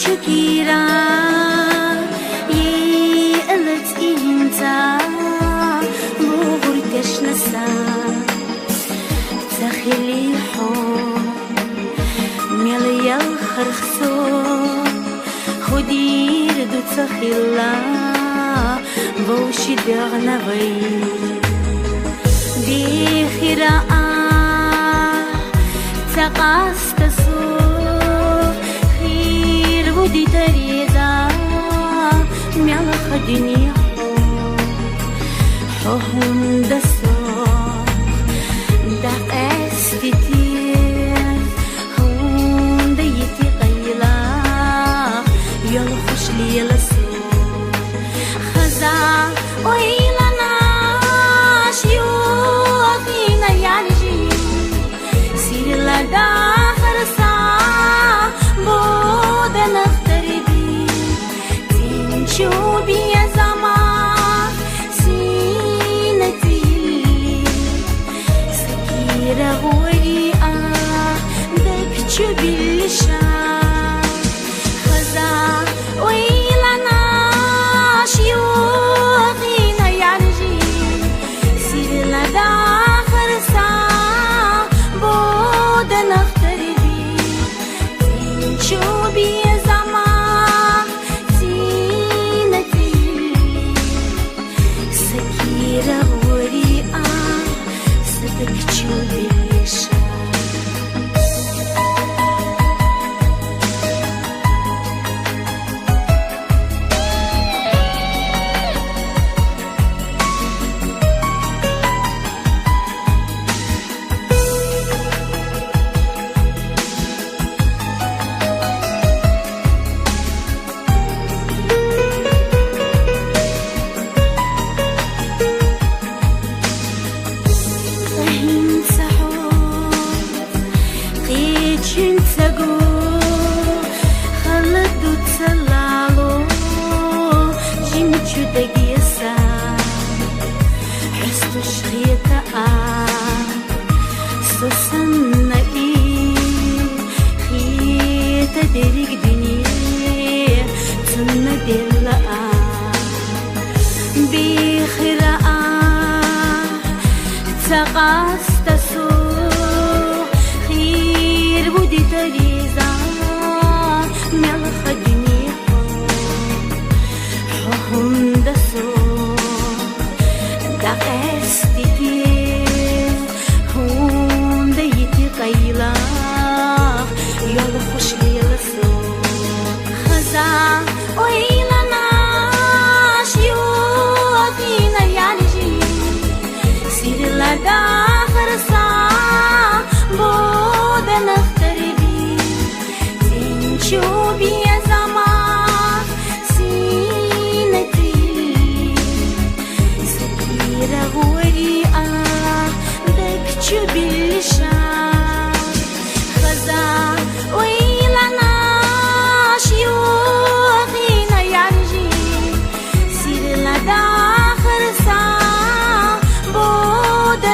شكيرا يقلت انتا بغرتش نسا تخلي حب ملي الخرخصو خدير دو تخلا بوشي دغنبي دي خراء تقاستسو خير ودي تريزا ميال خدني حهم دسو دق استتير هون ديتي قيلا يلا خوش لي لسو خزا ويلنا شيوخينا يالجي سير لداخل ساعة بودا نختربي تنشو بي زمان سينتي سكيرة وريئة دكتشو باللشان خزا ويلنا شيوخينا يالجي سير لداخل ساعة بودا نختربي تنشو بي زمان سينتي سكيرة وريئة ستكتشو باللشان دريق دنيا ثم دلقا بخراء تقاستسو خير بودي تريزا ملخ دنيا حهم دسو دقستي هون ديتي قيلا يلا خوش لي لسو خزا ويلنا شيوخينا يالجي سير لداخل ساعة بودا نختربي تنشو بي زمان سينتي سكيرة وريئة دكتشو باللشان خزا ويلنا شيوخينا يالجي سير لداخل ساعة بودا